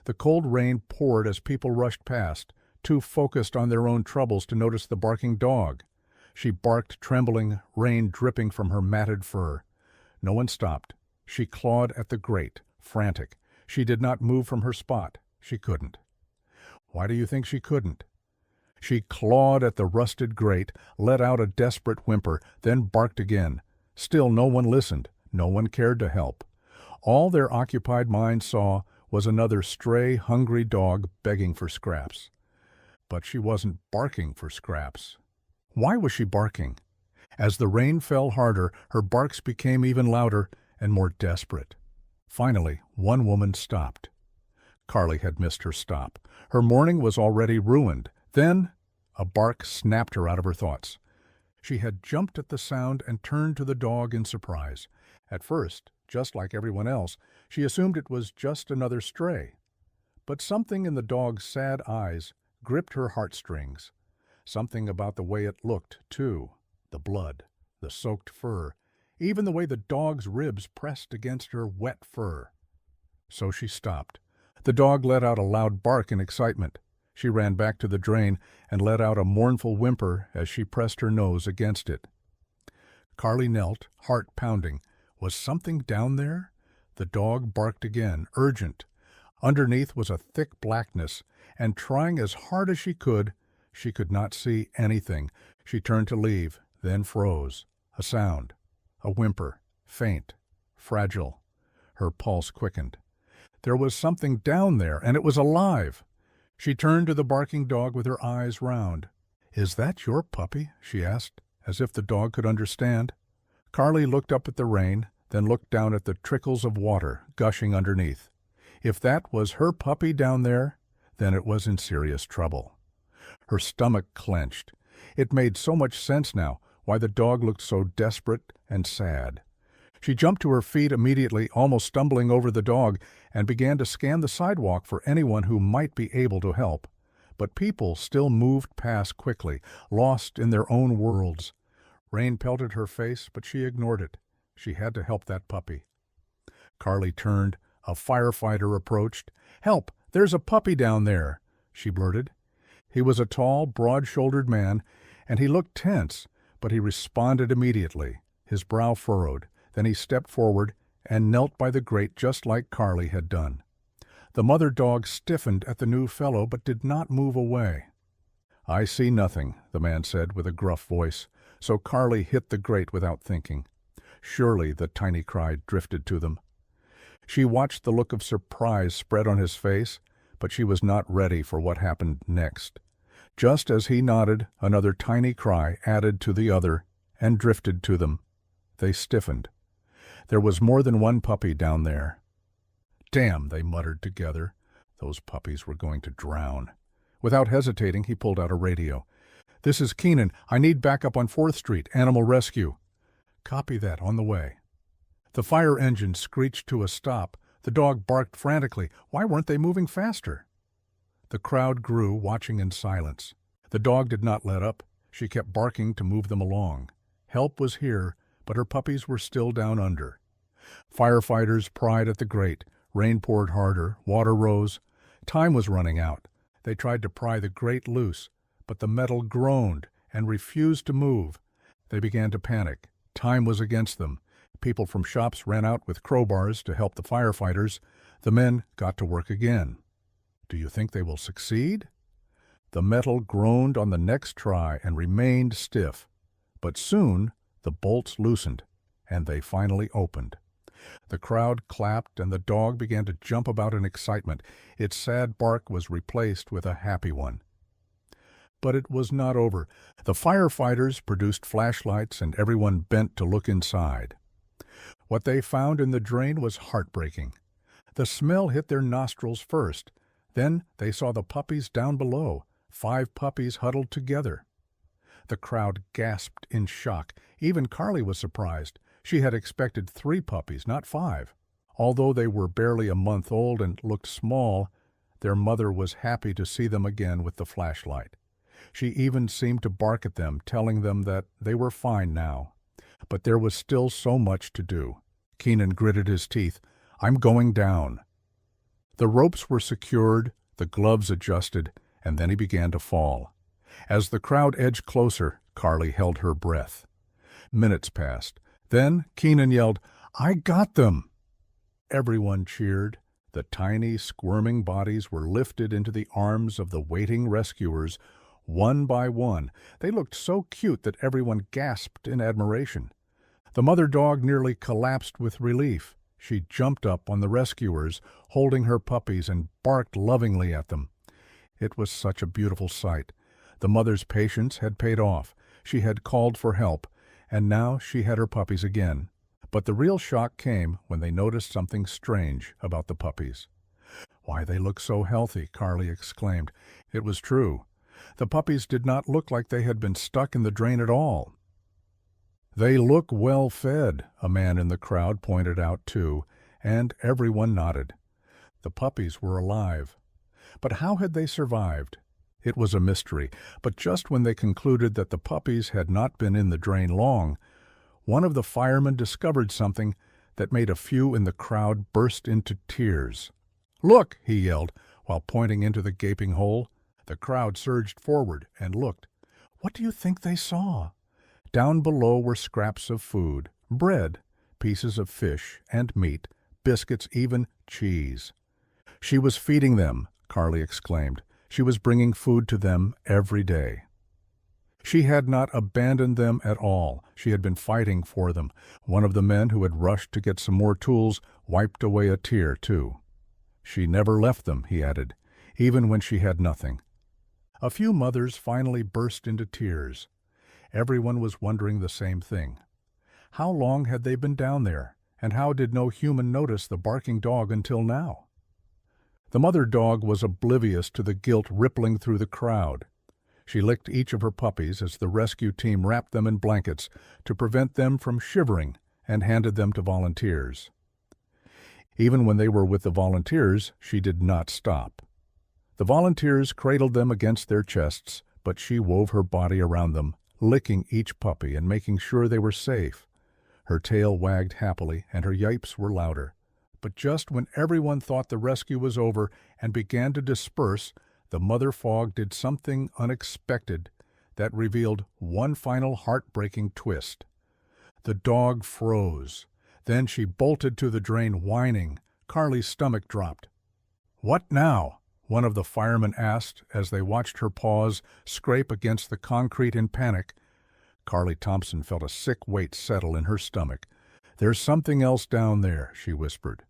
The cold rain poured as people rushed past, too focused on their own troubles to notice the barking dog. She barked, trembling, rain dripping from her matted fur. No one stopped. She clawed at the grate, frantic. She did not move from her spot. She couldn't. Why do you think she couldn't? She clawed at the rusted grate, let out a desperate whimper, then barked again. Still no one listened. No one cared to help. All their occupied minds saw was another stray, hungry dog begging for scraps. But she wasn't barking for scraps. Why was she barking? As the rain fell harder, her barks became even louder and more desperate. Finally, one woman stopped. Carly had missed her stop. Her morning was already ruined. Then a bark snapped her out of her thoughts. She had jumped at the sound and turned to the dog in surprise. At first, just like everyone else, she assumed it was just another stray. But something in the dog's sad eyes gripped her heartstrings. Something about the way it looked, too. The blood, the soaked fur, even the way the dog's ribs pressed against her wet fur. So she stopped. The dog let out a loud bark in excitement. She ran back to the drain and let out a mournful whimper as she pressed her nose against it. Carly knelt, heart pounding. Was something down there? The dog barked again, urgent. Underneath was a thick blackness, and trying as hard as she could not see anything. She turned to leave, then froze. A sound, a whimper, faint, fragile. Her pulse quickened. There was something down there, and it was alive. She turned to the barking dog with her eyes round. "Is that your puppy?" she asked, as if the dog could understand. Carly looked up at the rain, then looked down at the trickles of water gushing underneath. If that was her puppy down there, then it was in serious trouble. Her stomach clenched. It made so much sense now why the dog looked so desperate and sad. She jumped to her feet immediately, almost stumbling over the dog, and began to scan the sidewalk for anyone who might be able to help. But people still moved past quickly, lost in their own worlds. Rain pelted her face, but she ignored it. She had to help that puppy. Carly turned. A firefighter approached. "Help! There's a puppy down there," she blurted. He was a tall, broad-shouldered man, and he looked tense, but he responded immediately, his brow furrowed. Then he stepped forward and knelt by the grate just like Carly had done. The mother dog stiffened at the new fellow but did not move away. "I see nothing," the man said with a gruff voice, so Carly hit the grate without thinking. Surely, the tiny cry drifted to them. She watched the look of surprise spread on his face, but she was not ready for what happened next. Just as he nodded, another tiny cry added to the other and drifted to them. They stiffened. There was more than one puppy down there. "Damn," they muttered together. Those puppies were going to drown. Without hesitating, he pulled out a radio. "This is Keenan. I need backup on 4th Street, Animal Rescue." "Copy that, on the way." The fire engine screeched to a stop. The dog barked frantically. Why weren't they moving faster? The crowd grew, watching in silence. The dog did not let up. She kept barking to move them along. Help was here, but her puppies were still down under. Firefighters pried at the grate. Rain poured harder. Water rose. Time was running out. They tried to pry the grate loose, but the metal groaned and refused to move. They began to panic. Time was against them. People from shops ran out with crowbars to help the firefighters. The men got to work again. Do you think they will succeed? The metal groaned on the next try and remained stiff. But soon the bolts loosened, and they finally opened. The crowd clapped, and the dog began to jump about in excitement. Its sad bark was replaced with a happy one. But it was not over. The firefighters produced flashlights, and everyone bent to look inside. What they found in the drain was heartbreaking. The smell hit their nostrils first. Then they saw the puppies down below, 5 puppies huddled together. The crowd gasped in shock. Even Carly was surprised. She had expected 3 puppies, not 5. Although they were barely a month old and looked small, their mother was happy to see them again with the flashlight. She even seemed to bark at them, telling them that they were fine now. But there was still so much to do. Keenan gritted his teeth. "I'm going down." The ropes were secured, the gloves adjusted, and then he began to fall. As the crowd edged closer, Carly held her breath. Minutes passed. Then Keenan yelled, "I got them!" Everyone cheered. The tiny, squirming bodies were lifted into the arms of the waiting rescuers, one by one. They looked so cute that everyone gasped in admiration. The mother dog nearly collapsed with relief. She jumped up on the rescuers, holding her puppies, and barked lovingly at them. It was such a beautiful sight. The mother's patience had paid off. She had called for help, and now she had her puppies again. But the real shock came when they noticed something strange about the puppies. "Why, they look so healthy," Carly exclaimed. It was true. The puppies did not look like they had been stuck in the drain at all. "They look well fed," a man in the crowd pointed out too, and everyone nodded. The puppies were alive. But how had they survived? It was a mystery, but just when they concluded that the puppies had not been in the drain long, one of the firemen discovered something that made a few in the crowd burst into tears. "Look!" he yelled, while pointing into the gaping hole. The crowd surged forward and looked. What do you think they saw? Down below were scraps of food, bread, pieces of fish and meat, biscuits, even cheese. "She was feeding them," Carly exclaimed. "She was bringing food to them every day." She had not abandoned them at all. She had been fighting for them. One of the men who had rushed to get some more tools wiped away a tear, too. "She never left them," he added, "even when she had nothing." A few mothers finally burst into tears. Everyone was wondering the same thing. How long had they been down there, and how did no human notice the barking dog until now? The mother dog was oblivious to the guilt rippling through the crowd. She licked each of her puppies as the rescue team wrapped them in blankets to prevent them from shivering and handed them to volunteers. Even when they were with the volunteers, she did not stop. The volunteers cradled them against their chests, but she wove her body around them, licking each puppy and making sure they were safe. Her tail wagged happily and her yipes were louder. But just when everyone thought the rescue was over and began to disperse, the mother frog did something unexpected that revealed one final heartbreaking twist. The dog froze. Then she bolted to the drain, whining. Carly's stomach dropped. "What now?" one of the firemen asked as they watched her paws scrape against the concrete in panic. Carly Thompson felt a sick weight settle in her stomach. "There's something else down there," she whispered.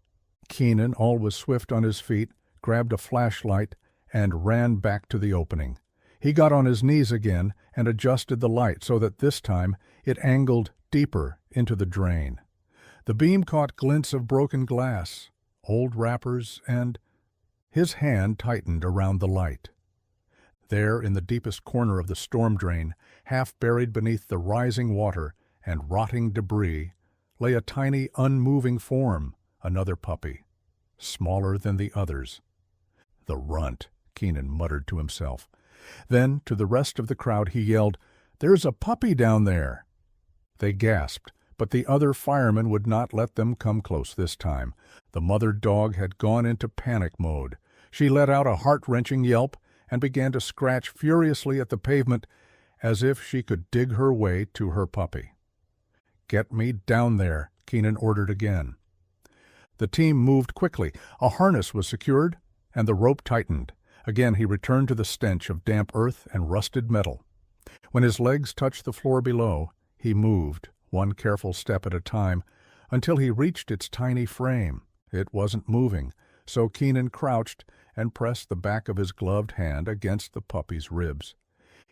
Keenan, always swift on his feet, grabbed a flashlight and ran back to the opening. He got on his knees again and adjusted the light so that this time it angled deeper into the drain. The beam caught glints of broken glass, old wrappers, and his hand tightened around the light. There, in the deepest corner of the storm drain, half buried beneath the rising water and rotting debris, lay a tiny, unmoving form, another puppy, smaller than the others. "The runt," Keenan muttered to himself. Then, to the rest of the crowd, he yelled, "There's a puppy down there!" They gasped, but the other firemen would not let them come close this time. The mother dog had gone into panic mode. She let out a heart-wrenching yelp and began to scratch furiously at the pavement as if she could dig her way to her puppy. "Get me down there," Keenan ordered again. The team moved quickly. A harness was secured, and the rope tightened. Again he returned to the stench of damp earth and rusted metal. When his legs touched the floor below, he moved, one careful step at a time, until he reached its tiny frame. It wasn't moving, so Keenan crouched and pressed the back of his gloved hand against the puppy's ribs.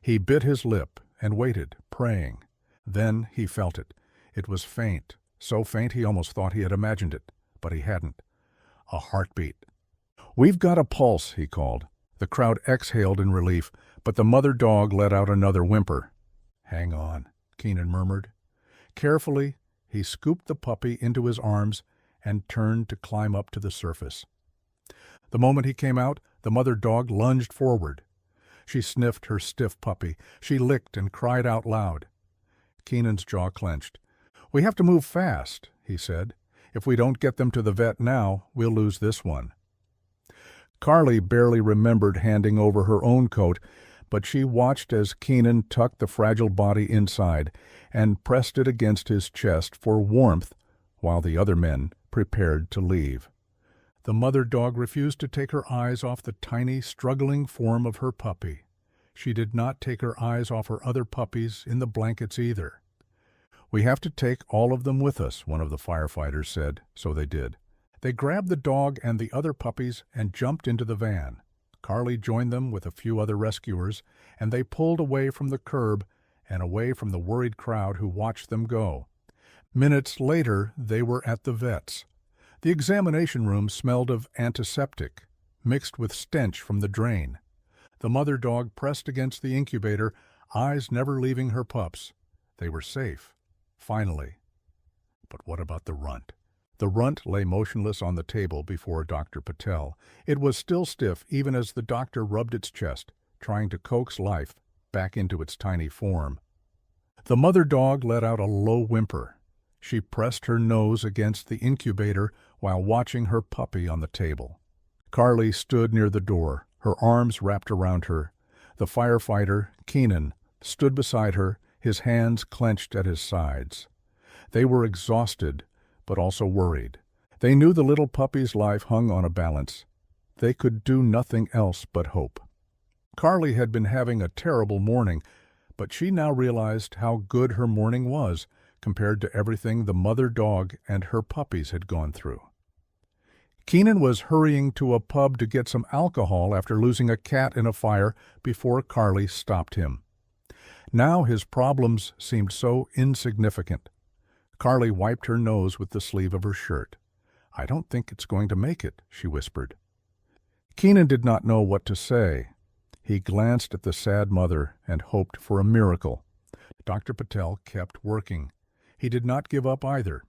He bit his lip and waited, praying. Then he felt it. It was faint, so faint he almost thought he had imagined it, but he hadn't. A heartbeat. "We've got a pulse," he called. The crowd exhaled in relief, but the mother dog let out another whimper. "Hang on," Keenan murmured. Carefully, he scooped the puppy into his arms and turned to climb up to the surface. The moment he came out, the mother dog lunged forward. She sniffed her stiff puppy. She licked and cried out loud. Keenan's jaw clenched. "We have to move fast," he said. "If we don't get them to the vet now, we'll lose this one." Carly barely remembered handing over her own coat, but she watched as Keenan tucked the fragile body inside and pressed it against his chest for warmth while the other men prepared to leave. The mother dog refused to take her eyes off the tiny, struggling form of her puppy. She did not take her eyes off her other puppies in the blankets either. "We have to take all of them with us," one of the firefighters said, so they did. They grabbed the dog and the other puppies and jumped into the van. Carly joined them with a few other rescuers, and they pulled away from the curb and away from the worried crowd who watched them go. Minutes later, they were at the vet's. The examination room smelled of antiseptic, mixed with stench from the drain. The mother dog pressed against the incubator, eyes never leaving her pups. They were safe, finally. But what about the runt? The runt lay motionless on the table before Dr. Patel. It was still stiff even as the doctor rubbed its chest, trying to coax life back into its tiny form. The mother dog let out a low whimper. She pressed her nose against the incubator while watching her puppy on the table. Carly stood near the door, her arms wrapped around her. The firefighter, Keenan, stood beside her, his hands clenched at his sides. They were exhausted, but also worried. They knew the little puppy's life hung on a balance. They could do nothing else but hope. Carly had been having a terrible morning, but she now realized how good her morning was compared to everything the mother dog and her puppies had gone through. Keenan was hurrying to a pub to get some alcohol after losing a cat in a fire before Carly stopped him. Now his problems seemed so insignificant. Carly wiped her nose with the sleeve of her shirt. "I don't think it's going to make it," she whispered. Keenan did not know what to say. He glanced at the sad mother and hoped for a miracle. Dr. Patel kept working. He did not give up either.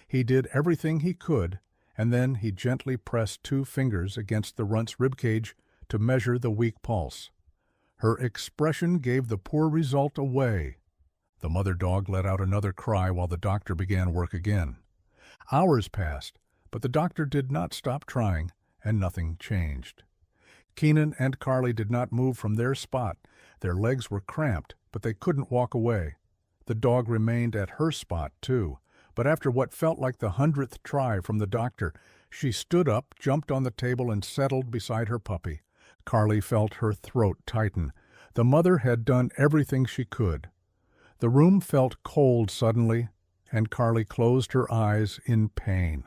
He did everything he could, and then he gently pressed 2 fingers against the runt's ribcage to measure the weak pulse. Her expression gave the poor result away. The mother dog let out another cry while the doctor began work again. Hours passed, but the doctor did not stop trying, and nothing changed. Keenan and Carly did not move from their spot. Their legs were cramped, but they couldn't walk away. The dog remained at her spot, too, but after what felt like the 100th try from the doctor, she stood up, jumped on the table, and settled beside her puppy. Carly felt her throat tighten. The mother had done everything she could. The room felt cold suddenly, and Carly closed her eyes in pain.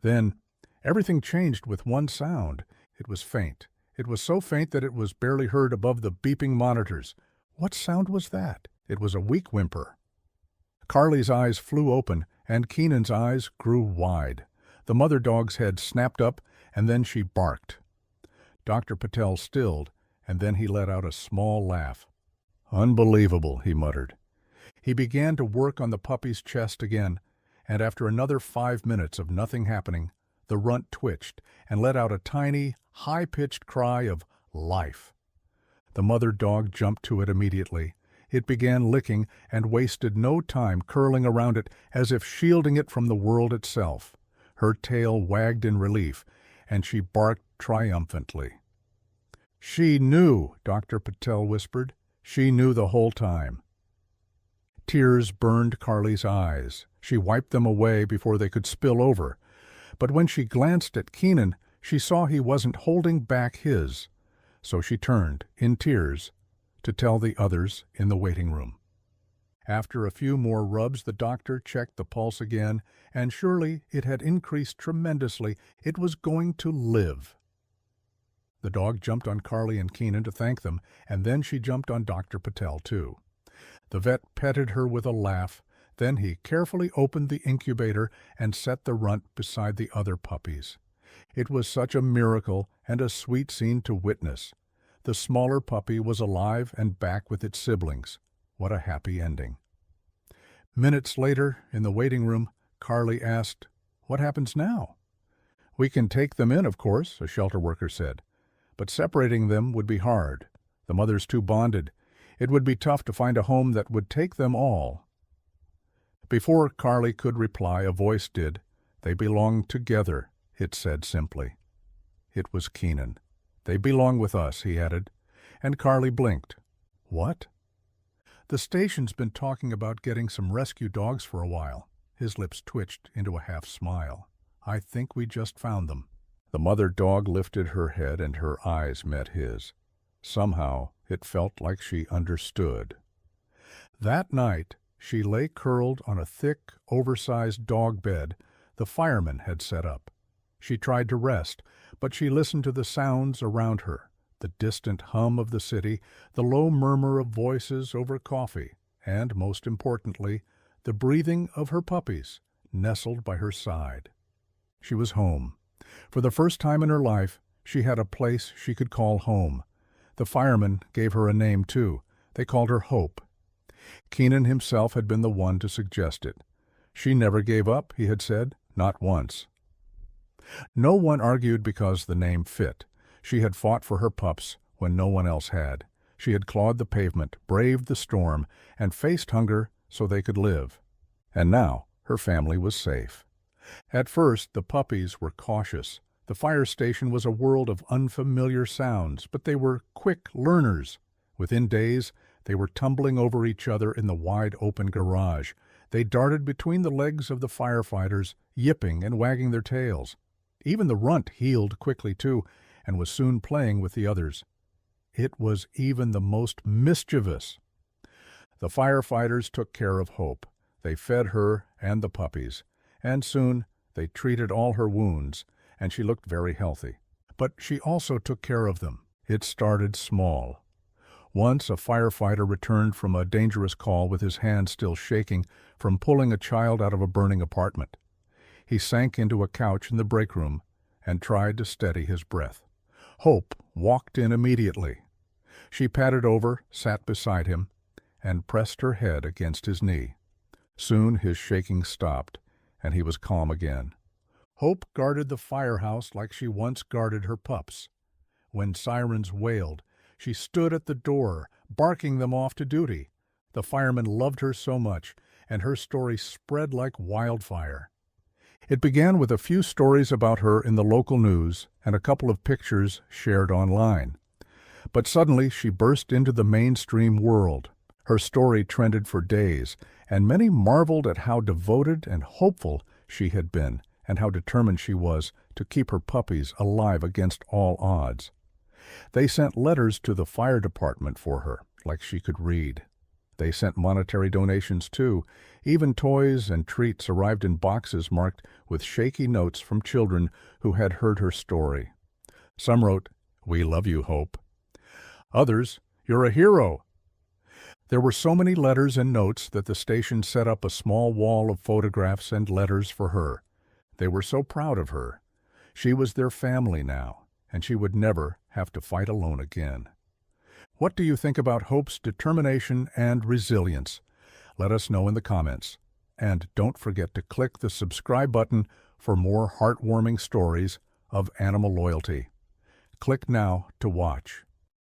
Then everything changed with one sound. It was faint. It was so faint that it was barely heard above the beeping monitors. What sound was that? It was a weak whimper. Carly's eyes flew open, and Keenan's eyes grew wide. The mother dog's head snapped up, and then she barked. Dr. Patel stilled, and then he let out a small laugh. "Unbelievable," he muttered. He began to work on the puppy's chest again, and after another 5 minutes of nothing happening, the runt twitched and let out a tiny, high-pitched cry of life. The mother dog jumped to it immediately. It began licking and wasted no time curling around it as if shielding it from the world itself. Her tail wagged in relief, and she barked triumphantly. "She knew," Dr. Patel whispered. "She knew the whole time." Tears burned Carly's eyes. She wiped them away before they could spill over. But when she glanced at Keenan, she saw he wasn't holding back his. So she turned, in tears, to tell the others in the waiting room. After a few more rubs, the doctor checked the pulse again, and surely it had increased tremendously. It was going to live. The dog jumped on Carly and Keenan to thank them, and then she jumped on Dr. Patel, too. The vet petted her with a laugh. Then he carefully opened the incubator and set the runt beside the other puppies. It was such a miracle and a sweet scene to witness. The smaller puppy was alive and back with its siblings. What a happy ending. Minutes later, in the waiting room, Carly asked, "What happens now?" "We can take them in, of course," a shelter worker said. "But separating them would be hard. The mother's too bonded. It would be tough to find a home that would take them all." Before Carly could reply, a voice did. "They belong together," it said simply. It was Keenan. "They belong with us," he added, and Carly blinked. "What?" "The station's been talking about getting some rescue dogs for a while." His lips twitched into a half-smile. "I think we just found them." The mother dog lifted her head and her eyes met his. Somehow it felt like she understood. That night she lay curled on a thick, oversized dog bed the fireman had set up. She tried to rest, but she listened to the sounds around her, the distant hum of the city, the low murmur of voices over coffee, and, most importantly, the breathing of her puppies, nestled by her side. She was home. For the first time in her life, she had a place she could call home. The firemen gave her a name, too. They called her Hope. Keenan himself had been the one to suggest it. She never gave up, he had said, not once. No one argued because the name fit. She had fought for her pups when no one else had. She had clawed the pavement, braved the storm, and faced hunger so they could live. And now her family was safe. At first the puppies were cautious. The fire station was a world of unfamiliar sounds, but they were quick learners. Within days, they were tumbling over each other in the wide-open garage. They darted between the legs of the firefighters, yipping and wagging their tails. Even the runt healed quickly, too, and was soon playing with the others. It was even the most mischievous. The firefighters took care of Hope. They fed her and the puppies, and soon they treated all her wounds, and she looked very healthy. But she also took care of them. It started small. Once a firefighter returned from a dangerous call with his hand still shaking from pulling a child out of a burning apartment. He sank into a couch in the break room and tried to steady his breath. Hope walked in immediately. She padded over, sat beside him, and pressed her head against his knee. Soon his shaking stopped, and he was calm again. Hope guarded the firehouse like she once guarded her pups. When sirens wailed, she stood at the door, barking them off to duty. The firemen loved her so much, and her story spread like wildfire. It began with a few stories about her in the local news and a couple of pictures shared online. But suddenly she burst into the mainstream world. Her story trended for days, and many marveled at how devoted and hopeful she had been, and how determined she was to keep her puppies alive against all odds. They sent letters to the fire department for her, like she could read. They sent monetary donations too. Even toys and treats arrived in boxes marked with shaky notes from children who had heard her story. Some wrote, "We love you, Hope." Others, "You're a hero." There were so many letters and notes that the station set up a small wall of photographs and letters for her. They were so proud of her. She was their family now, and she would never have to fight alone again. What do you think about Hope's determination and resilience? Let us know in the comments. And don't forget to click the subscribe button for more heartwarming stories of animal loyalty. Click now to watch.